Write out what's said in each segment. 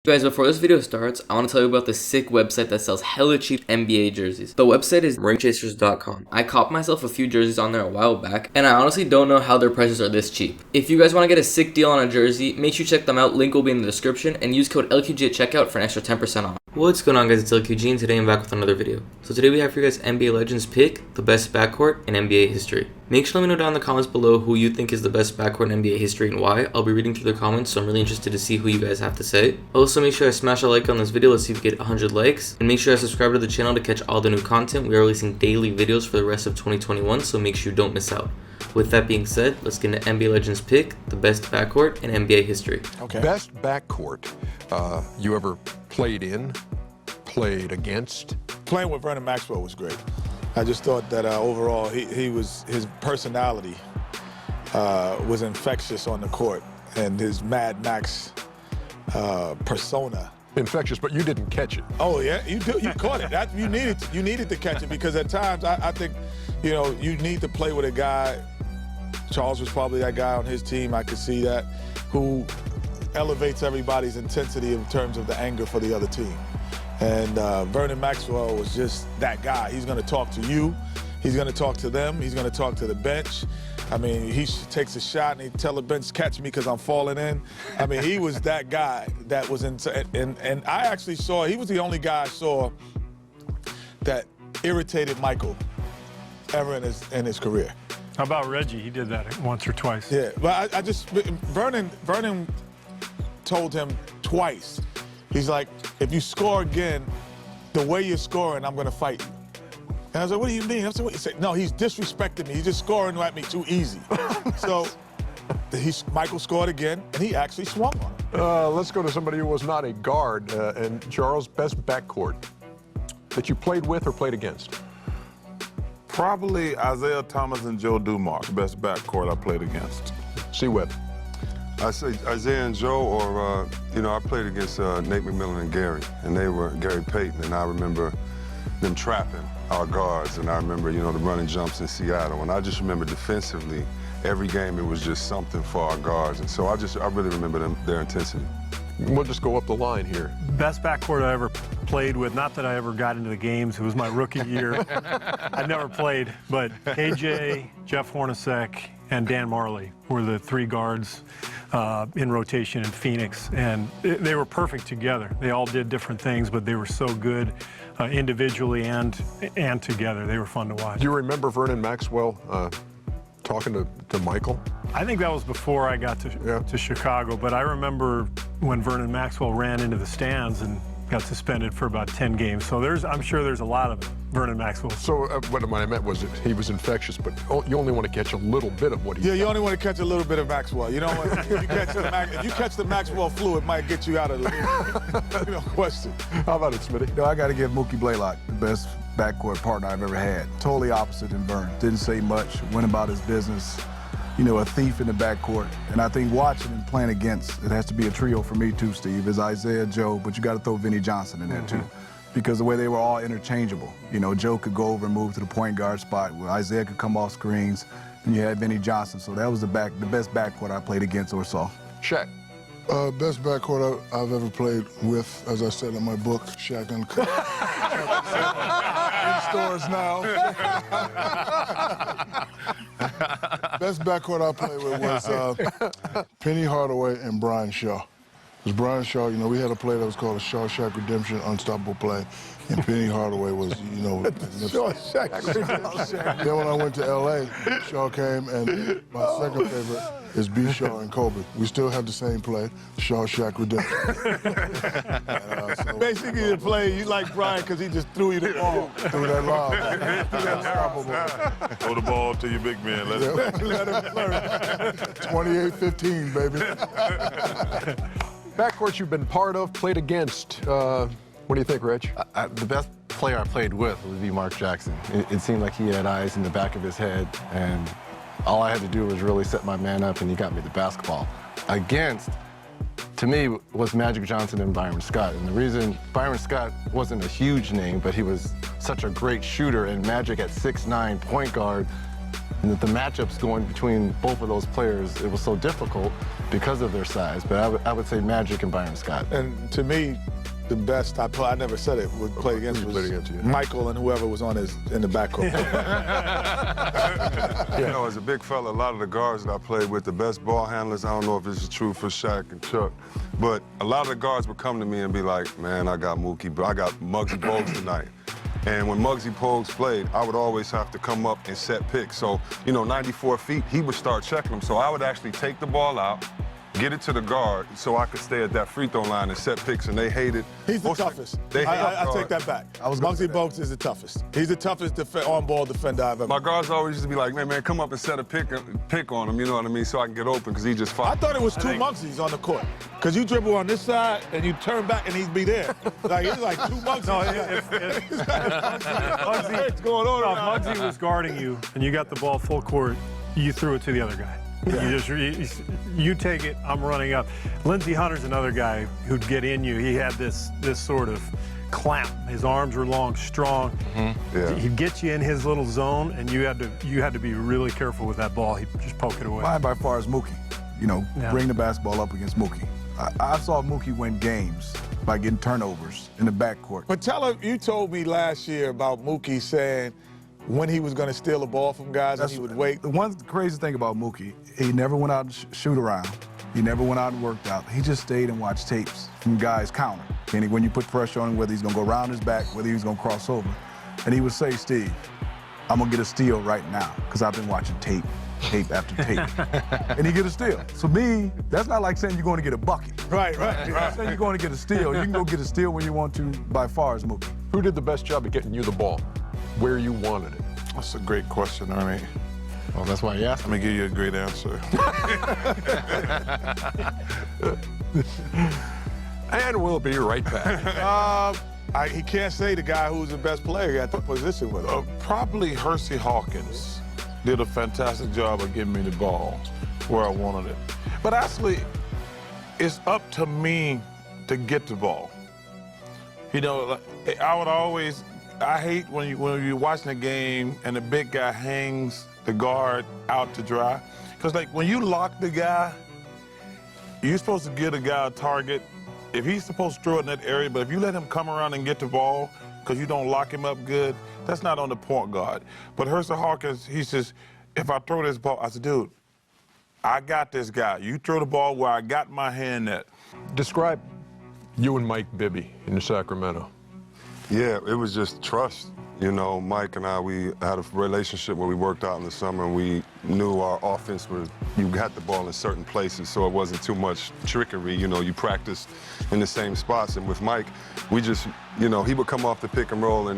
Guys, before this video starts, I want to tell you about this sick website that sells hella cheap NBA jerseys. The website is ringchasers.com. I copped myself a few jerseys on there a while back, and I honestly don't know how their prices are this cheap. If you guys want to get a sick deal on a jersey, make sure you check them out. Link will be in the description, and use code LQG at checkout for an extra 10% off. What's going on, guys? It's LQG, and today I'm back with another video. So today we have for you guys NBA Legends pick the best backcourt in NBA history. Make sure to let me know down in the comments below who you think is the best backcourt in NBA history and why. I'll be reading through the comments, so I'm really interested to see who you guys have to say. Also, make sure I smash a like on this video. Let's see if we get 100 likes. And make sure I subscribe to the channel to catch all the new content. We are releasing daily videos for the rest of 2021, so make sure you don't miss out. With that being said, let's get into NBA Legends pick the best backcourt in NBA history. Okay. Best backcourt you ever played against? Playing with Vernon Maxwell was great. I just thought that overall his personality was infectious on the court, and his Mad Max persona. Infectious, but you didn't catch it. Oh yeah, you caught it. You needed to catch it, because at times I think, you know, you need to play with a guy. Charles was probably that guy on his team. I could see that, who elevates everybody's intensity in terms of the anger for the other team. And Vernon Maxwell was just that guy. He's going to talk to you. He's going to talk to them. He's going to talk to the bench. I mean, he takes a shot and he tell the bench, catch me because I'm falling in. I mean, he was that guy that was in. And I actually saw, he was the only guy I saw that irritated Michael ever in his career. How about Reggie? He did that once or twice. Yeah, but Vernon told him twice. He's like, if you score again, the way you're scoring, I'm going to fight you. And I was like, what do you mean? I said, what? He said, no, he's disrespecting me. He's just scoring at me too easy. So Michael scored again, and he actually swung on him. Let's go to somebody who was not a guard. And Charles, best backcourt that you played with or played against? Probably Isaiah Thomas and Joe Dumars, best backcourt I played against. C-Web. I say Isaiah and Joe, or, you know, I played against Nate McMillan and Gary, and they were Gary Payton, and I remember them trapping our guards, and I remember, you know, the running jumps in Seattle, and I just remember defensively, every game it was just something for our guards, and so I really remember their intensity. We'll just go up the line here. Best backcourt I ever played with, not that I ever got into the games, it was my rookie year. I never played, but AJ, Jeff Hornacek, and Dan Marley were the three guards in rotation in Phoenix, and they were perfect together. They all did different things, but they were so good individually and together. They were fun to watch. Do you remember Vernon Maxwell talking to Michael? I think that was before I got to Chicago, but I remember when Vernon Maxwell ran into the stands and got suspended for about 10 games. So I'm sure there's a lot of Vernon Maxwell. So what I meant was that he was infectious, but you only want to catch a little bit of what he. Yeah, you only want to catch a little bit of Maxwell. You don't want, if you catch the Maxwell flu, it might get you out of the league. No question. How about it, Smitty? No, I got to give Mookie Blaylock the best backcourt partner I've ever had. Totally opposite than Vern. Didn't say much, went about his business. You know, a thief in the backcourt. And I think watching and playing against, it has to be a trio for me too, Steve, is Isaiah, Joe, but you got to throw Vinnie Johnson in there too. Because the way they were all interchangeable. You know, Joe could go over and move to the point guard spot, where Isaiah could come off screens, and you had Vinnie Johnson. So that was the best backcourt I played against or saw. Shaq. Best backcourt I've ever played with, as I said in my book, Shaq and Curry. In stores now. Best backcourt I played with was Penny Hardaway and Brian Shaw. Because Brian Shaw, you know, we had a play that was called a Shawshank Redemption Unstoppable Play, and Penny Hardaway was, you know, Shawshank Redemption. Then when I went to L.A., Shaw came, and my second favorite is B. Shaw and Kobe. We still have the same play, Shawshank Redemption. So, basically, the play, you like Bryant because he just threw you the ball. Threw that lob. Unstoppable. Throw the ball to your big man. Let Let him flirt. 28-15, baby. Backcourts you've been part of, played against. What do you think, Rich? The best player I played with would be Mark Jackson. It seemed like he had eyes in the back of his head, and all I had to do was really set my man up, and he got me the basketball. Against, to me, was Magic Johnson and Byron Scott. And the reason Byron Scott wasn't a huge name, but he was such a great shooter, and Magic at 6'9", point guard, and that the matchups going between both of those players, it was so difficult. because of their size, but I would say Magic and Byron Scott. And to me, the best I never said it would play against was Michael and whoever was in the backcourt. You know, as a big fella, a lot of the guards that I played with, the best ball handlers, I don't know if this is true for Shaq and Chuck, but a lot of the guards would come to me and be like, man, I got Mookie, but I got Muggsy Bogues tonight. And when Muggsy Bogues played, I would always have to come up and set picks. So, you know, 94 feet, he would start checking them. So I would actually take the ball out, get it to the guard so I could stay at that free throw line and set picks, and they hated. He's the toughest. I take that back. Muggsy Bogues is the toughest. He's the toughest on-ball defender I've ever. My guards always used to be like, man, come up and set a pick on him, you know what I mean, so I can get open, because he just fought. I thought it was two Muggsys on the court, because you dribble on this side and you turn back and he'd be there. Like, it's like two Muggsys. No, Muggsy, going on? No, if Muggsy was guarding you and you got the ball full court, you threw it to the other guy. Yeah. You take it, I'm running up. Lindsey Hunter's another guy who'd get in you. He had this sort of clamp. His arms were long, strong. Mm-hmm. Yeah. He'd get you in his little zone, and you had to be really careful with that ball. He'd just poke it away. Mine by far is Mookie. You know, bring the basketball up against Mookie. I saw Mookie win games by getting turnovers in the backcourt. But you told me last year about Mookie saying when he was going to steal the ball from guys and he would wait. The one crazy thing about Mookie, he never went out and shoot around. He never went out and worked out. He just stayed and watched tapes from guys counter. And when you put pressure on him, whether he's going to go around his back, whether he's going to cross over. And he would say, Steve, I'm going to get a steal right now because I've been watching tape after tape. And he get a steal. So me, that's not like saying you're going to get a bucket. Right. Saying you're going to get a steal. You can go get a steal when you want to by far as Mookie. Who did the best job of getting you the ball where you wanted it? That's a great question, Ernie. Well, that's why you asked Let me give you a great answer. And we'll be right back. He can't say the guy who's the best player at the position with him. Probably Hersey Hawkins did a fantastic job of getting me the ball where I wanted it. But actually, it's up to me to get the ball. You know, I hate when you're watching a game and the big guy hangs the guard out to dry. Because, like, when you lock the guy, you're supposed to give the guy a target. If he's supposed to throw it in that area, but if you let him come around and get the ball because you don't lock him up good, that's not on the point guard. But Hersey Hawkins, he says, if I throw this ball, I said, dude, I got this guy. You throw the ball where I got my hand at. Describe you and Mike Bibby in Sacramento. Yeah, it was just trust. You know, Mike and I, we had a relationship where we worked out in the summer, and we knew our offense was, you got the ball in certain places, so it wasn't too much trickery. You know, you practiced in the same spots. And with Mike, we just, you know, he would come off the pick and roll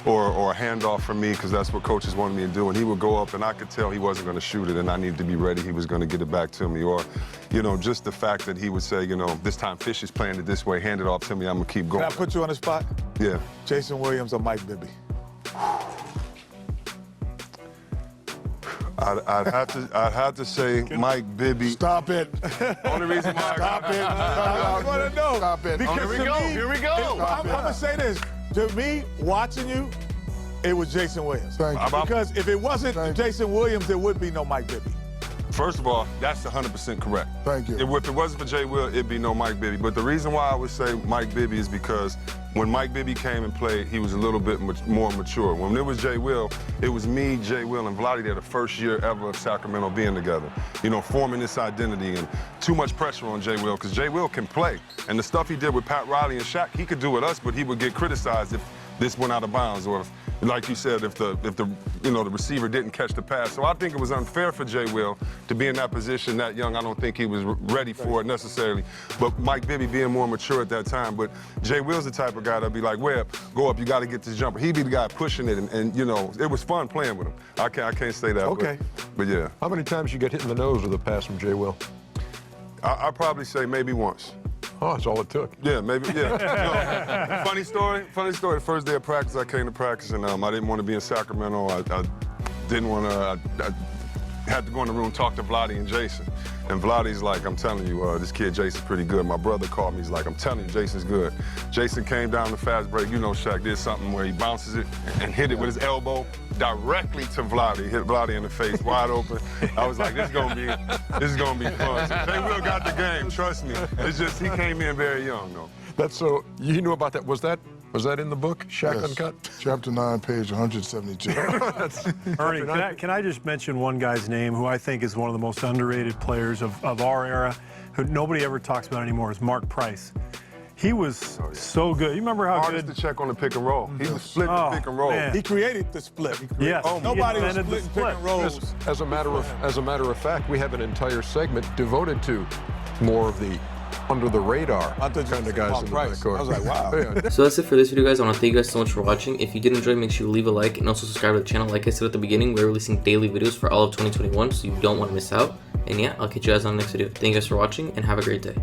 or a handoff from me, because that's what coaches wanted me to do. And he would go up, and I could tell he wasn't going to shoot it, and I needed to be ready. He was going to get it back to me. Or, you know, just the fact that he would say, you know, this time Fish is playing it this way, hand it off to me, I'm going to keep going. Can I put you on the spot? Yeah. Jason Williams or Mike Bibby? I'd have to say Mike Bibby. Stop it. Only reason why Stop it. I want to know. Stop it. Because Here we go. I'm going to say this. To me, watching you, it was Jason Williams. Thank you. Because if it wasn't Jason Williams, there would be no Mike Bibby. First of all, that's 100% correct. Thank you. If it wasn't for Jay Will, it'd be no Mike Bibby. But the reason why I would say Mike Bibby is because when Mike Bibby came and played, he was a little bit more mature. When it was Jay Will, it was me, Jay Will, and Vlade there the first year ever of Sacramento being together. You know, forming this identity, and too much pressure on Jay Will, because Jay Will can play. And the stuff he did with Pat Riley and Shaq, he could do with us, but he would get criticized if this went out of bounds, or if, like you said, if the the receiver didn't catch the pass. So I think it was unfair for Jay Will to be in that position that young. I don't think he was ready for it necessarily. But Mike Bibby being more mature at that time. But Jay Will's the type of guy that'd be like, Webb, go up, you got to get this jumper. He'd be the guy pushing it, and you know, it was fun playing with him. I can't say that. Okay. But yeah. How many times you get hit in the nose with a pass from Jay Will? I'd probably say maybe once. Oh, that's all it took. Yeah, maybe, yeah. Funny story. The first day of practice, I came to practice, and I didn't want to be in Sacramento. I didn't want to, I had to go in the room, talk to Vlade and Jason. And Vladdy's like, I'm telling you, this kid Jason's pretty good. My brother called me, he's like, I'm telling you, Jason's good. Jason came down the fast break, you know Shaq did something where he bounces it and hit it with his elbow directly to Vladdy, hit Vladdy in the face, wide open. I was like, this is gonna be fun. So they will got the game, trust me. It's just, he came in very young, though. That's so, you knew about that. Was that in the book, Shaq Yes. Uncut? Chapter 9, page 172. Ernie, can I just mention one guy's name who I think is one of the most underrated players of our era, who nobody ever talks about anymore, is Mark Price. He was so good. You remember how Hardest good? to check on the pick and roll. He was splitting the pick and roll. man. He created the split. Yes, he Nobody was invented the splitting pick and rolls. As a matter of fact, we have an entire segment devoted to more of the under the radar I thought you kind of said guys Mark in the Price. backcourt. I was like, wow. Yeah. So that's it for this video, guys. I want to thank you guys so much for watching. If you did enjoy, make sure you leave a like and also subscribe to the channel. Like I said at the beginning, we're releasing daily videos for all of 2021, so you don't want to miss out. And yeah, I'll catch you guys on the next video. Thank you guys for watching and have a great day.